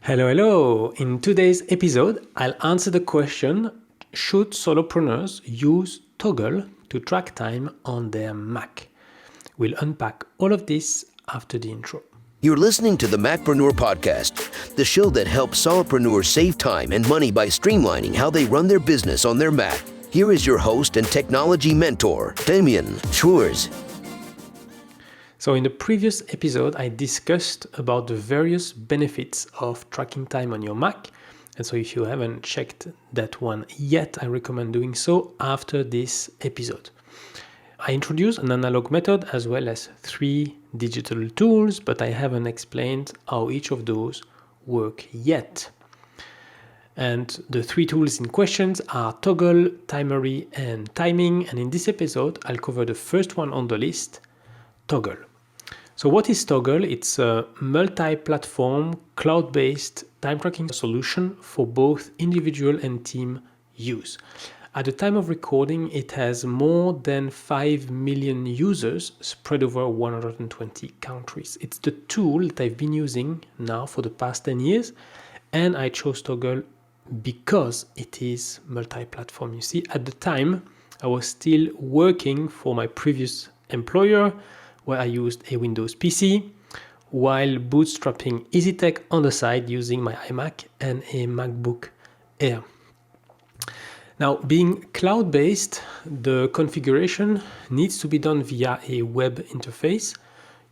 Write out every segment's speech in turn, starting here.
Hello, hello! In today's episode, I'll answer the question, should solopreneurs use Toggl to track time on their Mac? We'll unpack all of this after the intro. You're listening to the Macpreneur podcast, the show that helps solopreneurs save time and money by streamlining how they run their business on their Mac. Here is your host and technology mentor, Damien Schwartz. So in the previous episode, I discussed about the various benefits of tracking time on your Mac. And so if you haven't checked that one yet, I recommend doing so after this episode. I introduced an analog method as well as 3 digital tools, but I haven't explained how each of those work yet. And the 3 tools in question are Toggl, Timery, and Timing. And in this episode, I'll cover the first one on the list, Toggl. So what is Toggl? It's a multi-platform, cloud-based time tracking solution for both individual and team use. At the time of recording, it has more than 5 million users spread over 120 countries. It's the tool that I've been using now for the past 10 years, and I chose Toggl because it is multi-platform. You see, at the time, I was still working for my previous employer, where I used a Windows PC while bootstrapping EasyTech on the side using my iMac and a MacBook Air. Now, being cloud-based, the configuration needs to be done via a web interface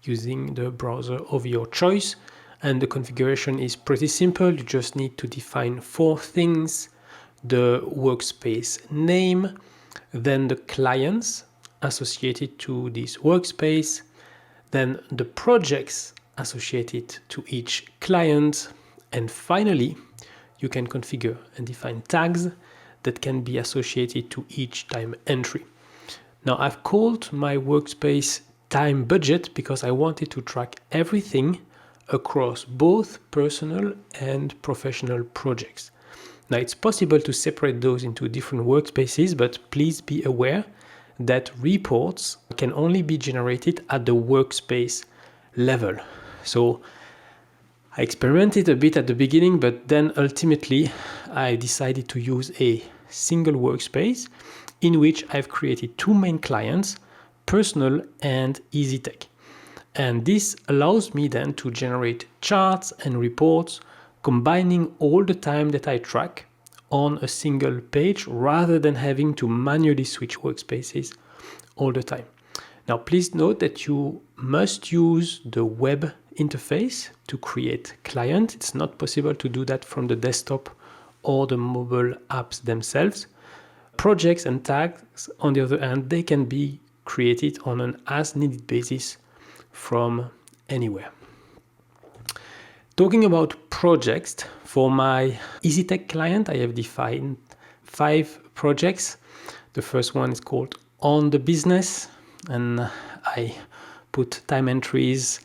using the browser of your choice. And the configuration is pretty simple. You just need to define 4 things: the workspace name, then the clients associated to this workspace, then the projects associated to each client, and finally, you can configure and define tags that can be associated to each time entry. Now, I've called my workspace time budget because I wanted to track everything across both personal and professional projects. Now, it's possible to separate those into different workspaces, but please be aware that reports can only be generated at the workspace level. So I experimented a bit at the beginning, but then ultimately I decided to use a single workspace in which I've created 2 main clients, personal and EasyTech. And this allows me then to generate charts and reports, combining all the time that I track on a single page rather than having to manually switch workspaces all the time. Now, please note that you must use the web interface to create client. It's not possible to do that from the desktop or the mobile apps themselves. Projects and tags, on the other hand, they can be created on an as-needed basis from anywhere. Talking about projects, for my EasyTech client, I have defined 5 projects. The first one is called On the Business, and I put time entries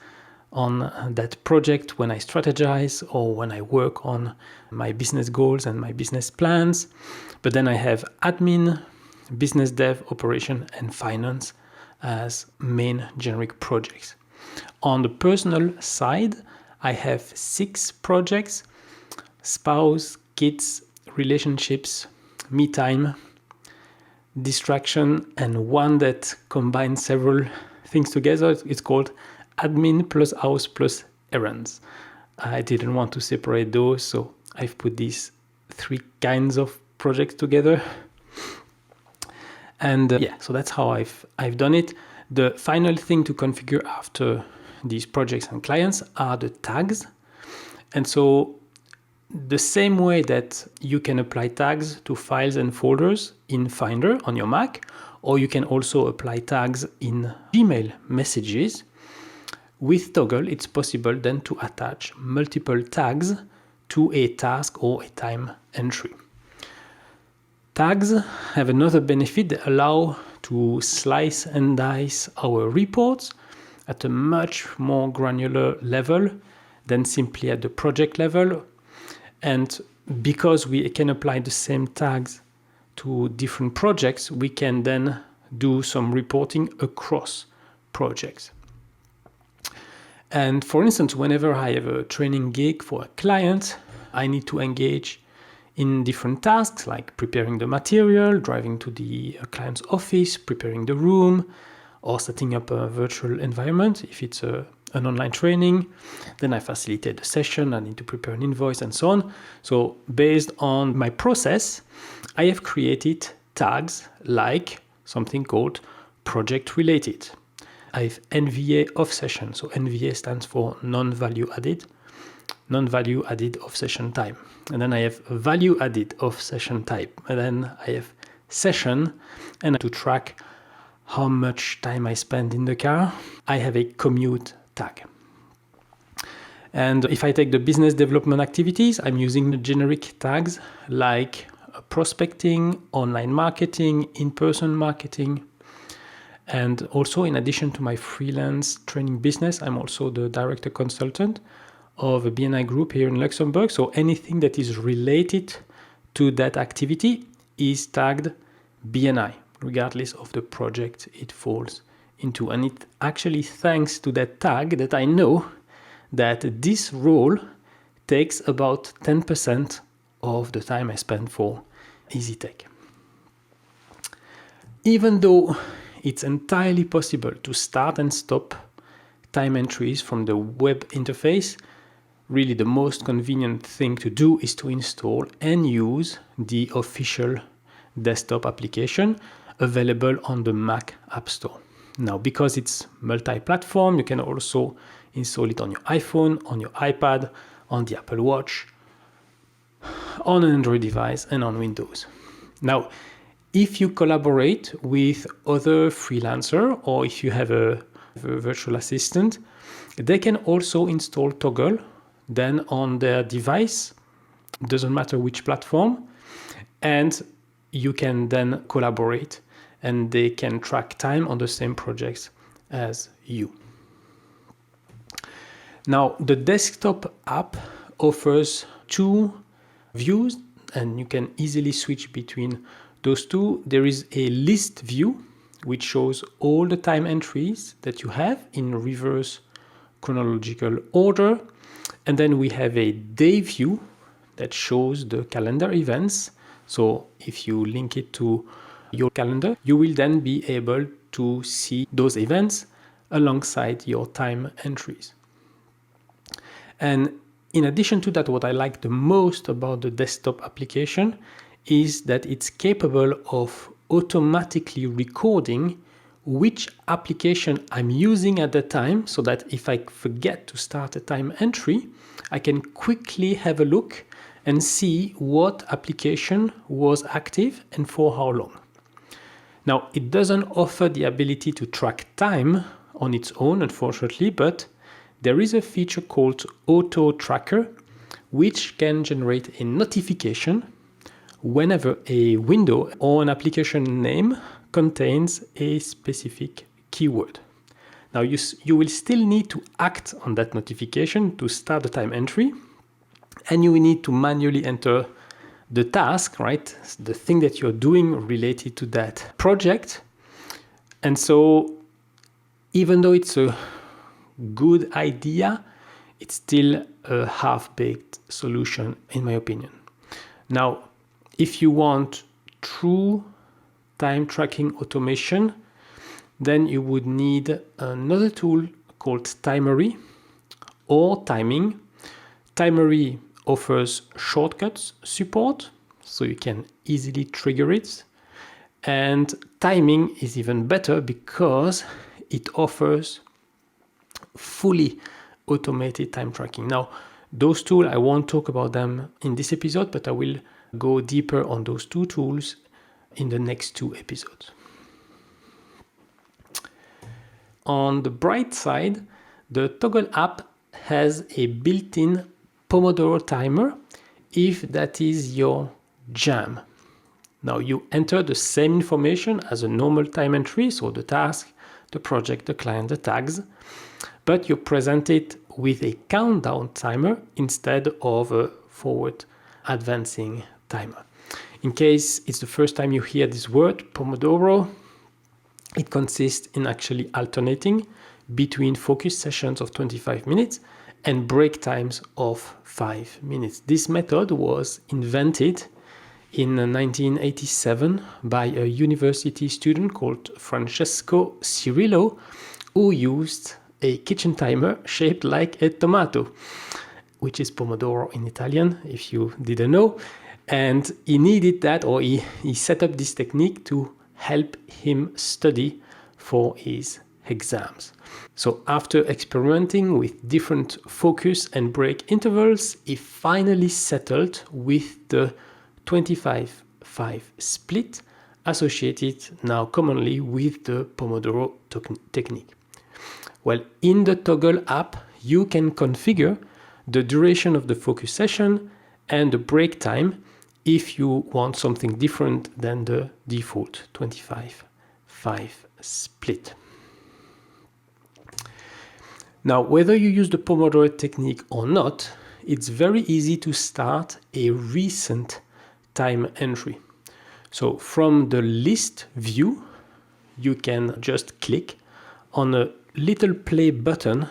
on that project when I strategize or when I work on my business goals and my business plans. But then I have admin, business dev, operation, and finance as main generic projects. On the personal side, I have 6 projects: spouse, kids, relationships, me time, distraction, and one that combines several things together. It's called admin plus house plus errands. I didn't want to separate those, so I've put these 3 kinds of projects together. And so that's how I've done it. The final thing to configure after these projects and clients are the tags. And so the same way that you can apply tags to files and folders in Finder on your Mac, or you can also apply tags in Gmail messages, with Toggl, it's possible then to attach multiple tags to a task or a time entry. Tags have another benefit. They allow to slice and dice our reports at a much more granular level than simply at the project level. And because we can apply the same tags to different projects, we can then do some reporting across projects. And for instance, whenever I have a training gig for a client, I need to engage in different tasks like preparing the material, driving to the client's office, preparing the room, or setting up a virtual environment if it's an online training. Then I facilitate the session, I need to prepare an invoice and so on. So based on my process, I have created tags like something called project related. I have NVA off session. So NVA stands for non-value added off session time. And then I have value added off session type. And then I have session, and to track how much time I spend in the car, I have a commute tag. And if I take the business development activities, I'm using the generic tags like prospecting, online marketing, in-person marketing. And also, in addition to my freelance training business, I'm also the director consultant of a BNI group here in Luxembourg. So anything that is related to that activity is tagged BNI, regardless of the project it falls into. And it actually thanks to that tag that I know that this role takes about 10% of the time I spend for EasyTech. Even though it's entirely possible to start and stop time entries from the web interface, really the most convenient thing to do is to install and use the official desktop application available on the Mac App Store. Now, because it's multi-platform, you can also install it on your iPhone, on your iPad, on the Apple Watch, on an Android device, and on Windows. Now, if you collaborate with other freelancers, or if you have a virtual assistant, they can also install Toggl then on their device, doesn't matter which platform, and you can then collaborate and they can track time on the same projects as you. Now, the desktop app offers two views and you can easily switch between those two. There is a list view which shows all the time entries that you have in reverse chronological order. And then we have a day view that shows the calendar events. So if you link it to your calendar, you will then be able to see those events alongside your time entries. And in addition to that, what I like the most about the desktop application is that it's capable of automatically recording which application I'm using at the time, so that if I forget to start a time entry, I can quickly have a look and see what application was active and for how long. Now, it doesn't offer the ability to track time on its own, unfortunately, but there is a feature called Auto Tracker, which can generate a notification whenever a window or an application name contains a specific keyword. Now, you will still need to act on that notification to start the time entry, and you will need to manually enter the task, right? The thing that you're doing related to that project. And so, even though it's a good idea, it's still a half-baked solution, in my opinion. Now, if you want true time tracking automation, then you would need another tool called Timery or Timing. Timery offers shortcuts support, so you can easily trigger it. And Timing is even better because it offers fully automated time tracking. Now, those tools, I won't talk about them in this episode, but I will go deeper on those two tools in the next two episodes. On the bright side, the Toggl app has a built-in Pomodoro timer if that is your jam. Now, you enter the same information as a normal time entry, so the task, the project, the client, the tags, but you present it with a countdown timer instead of a forward advancing timer. In case it's the first time you hear this word, Pomodoro, it consists in actually alternating between focus sessions of 25 minutes and break times of 5 minutes. This method was invented in 1987 by a university student called Francesco Cirillo, who used a kitchen timer shaped like a tomato, which is pomodoro in Italian, if you didn't know. And he needed that, or he set up this technique to help him study for his exams. So after experimenting with different focus and break intervals, he finally settled with the 25-5 split associated now commonly with the Pomodoro technique. Well, in the Toggl app, you can configure the duration of the focus session and the break time if you want something different than the default 25-5 split. Now, whether you use the Pomodoro technique or not, it's very easy to start a recent time entry. So from the list view, you can just click on a little play button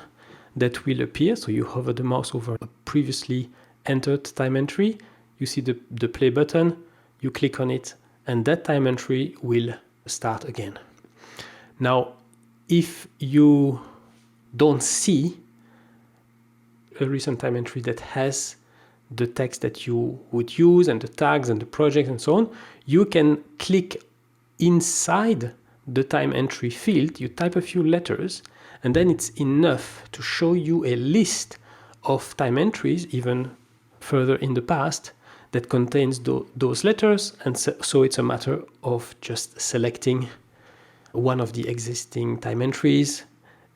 that will appear. So you hover the mouse over a previously entered time entry, you see the play button, you click on it, and that time entry will start again. Now, if you don't see a recent time entry that has the text that you would use and the tags and the project and so on, you can click inside the time entry field, you type a few letters, and then it's enough to show you a list of time entries, even further in the past, that contains those letters. And so it's a matter of just selecting one of the existing time entries,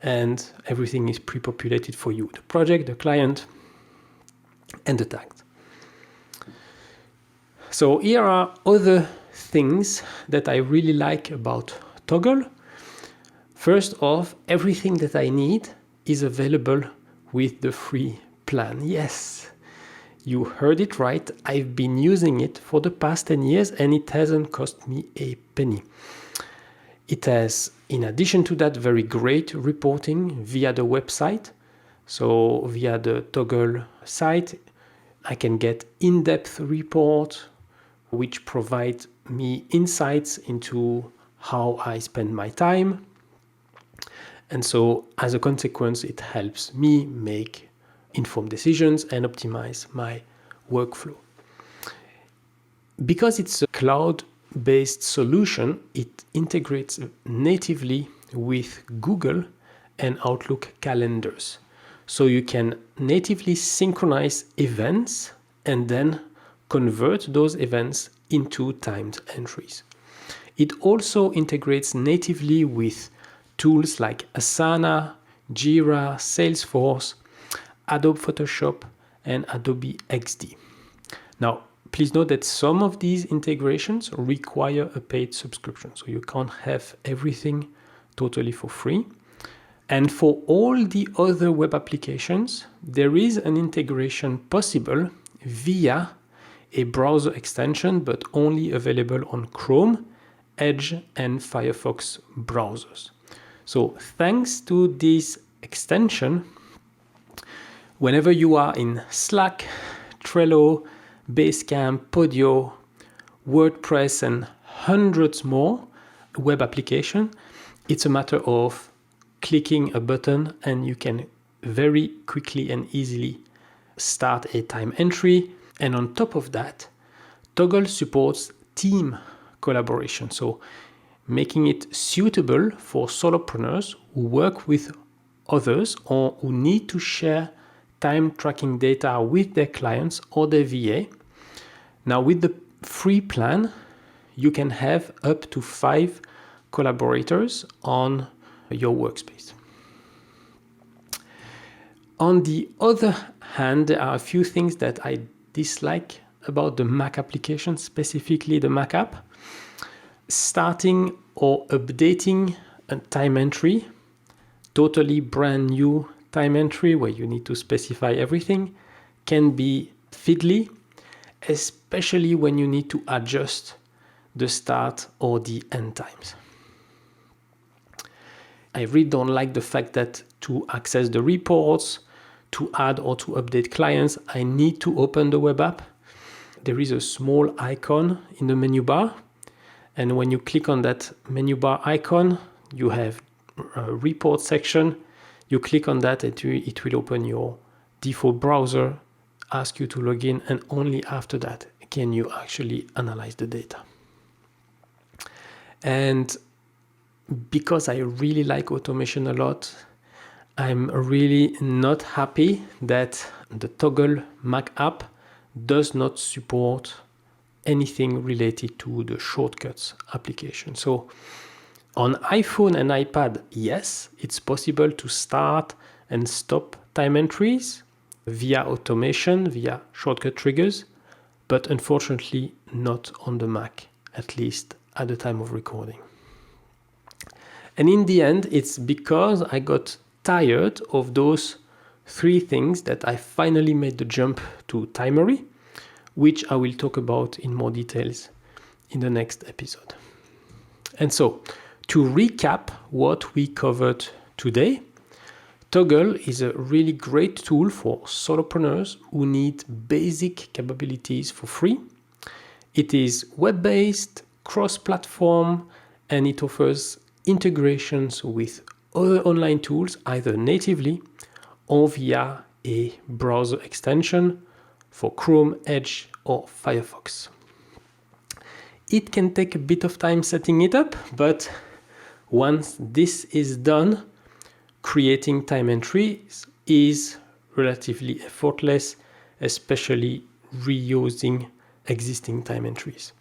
and everything is pre-populated for you: the project, the client, and the tags. So here are other things that I really like about Toggl. First off, everything that I need is available with the free plan. Yes, you heard it right. I've been using it for the past 10 years and it hasn't cost me a penny. It has, in addition to that, very great reporting via the website. So via the Toggl site, I can get in-depth report which provide me insights into how I spend my time. And so as a consequence, it helps me make informed decisions and optimize my workflow. Because it's a cloud-based solution, it integrates natively with Google and Outlook calendars. So you can natively synchronize events and then convert those events into timed entries. It also integrates natively with tools like Asana, Jira, Salesforce, Adobe Photoshop, and Adobe XD. Now, please note that some of these integrations require a paid subscription, so you can't have everything totally for free. And for all the other web applications, there is an integration possible via a browser extension, but only available on Chrome, Edge, and Firefox browsers. So thanks to this extension, whenever you are in Slack, Trello, Basecamp, Podio, WordPress, and hundreds more web applications, it's a matter of clicking a button and you can very quickly and easily start a time entry. And on top of that, Toggl supports team collaboration, so making it suitable for solopreneurs who work with others or who need to share time tracking data with their clients or their VA. Now, with the free plan, you can have up to 5 collaborators on your workspace. On the other hand, there are a few things that I dislike about the Mac application, specifically the Mac app. Starting or updating a time entry, totally brand new time entry where you need to specify everything, can be fiddly, especially when you need to adjust the start or the end times. I really don't like the fact that to access the reports, to add or to update clients, I need to open the web app. There is a small icon in the menu bar. And when you click on that menu bar icon, you have a report section. You click on that, it will open your default browser, ask you to log in, and only after that can you actually analyze the data. And because I really like automation a lot, I'm really not happy that the Toggl Mac app does not support anything related to the shortcuts application. So on iPhone and iPad, yes, it's possible to start and stop time entries via automation, via shortcut triggers, but unfortunately not on the Mac, at least at the time of recording. And in the end, it's because I got tired of those 3 things that I finally made the jump to Timery, which I will talk about in more details in the next episode. And so, to recap what we covered today, Toggl is a really great tool for solopreneurs who need basic capabilities for free. It is web-based, cross-platform, and it offers integrations with other online tools, either natively or via a browser extension for Chrome, Edge, or Firefox. It can take a bit of time setting it up, but once this is done, creating time entries is relatively effortless, especially reusing existing time entries.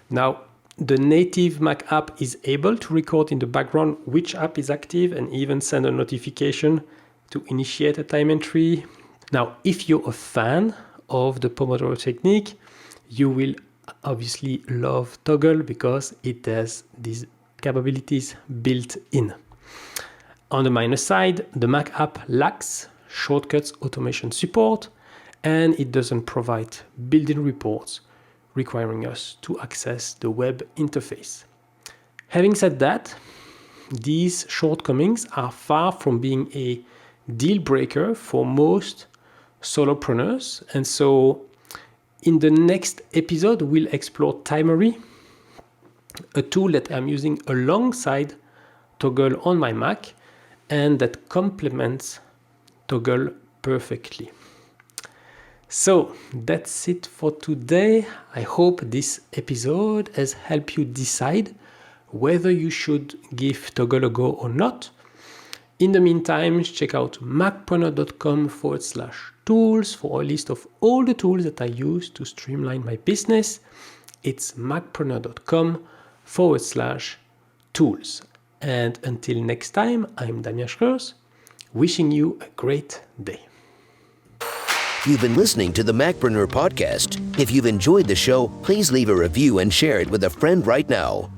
Now, the native Mac app is able to record in the background which app is active and even send a notification to initiate a time entry. Now, if you're a fan of the Pomodoro technique, you will obviously love Toggl because it has these capabilities built in. On the minus side, the Mac app lacks shortcuts automation support, and it doesn't provide built-in reports requiring us to access the web interface. Having said that, these shortcomings are far from being a deal breaker for most solopreneurs. And so in the next episode, we'll explore Timery, a tool that I'm using alongside Toggl on my Mac and that complements Toggl perfectly. So that's it for today. I hope this episode has helped you decide whether you should give Toggl a go or not. In the meantime, check out macpreneur.com/tools for a list of all the tools that I use to streamline my business. It's macpreneur.com/tools. And until next time, I'm Damien Schreurs, wishing you a great day. You've been listening to the Macpreneur podcast. If you've enjoyed the show, please leave a review and share it with a friend right now.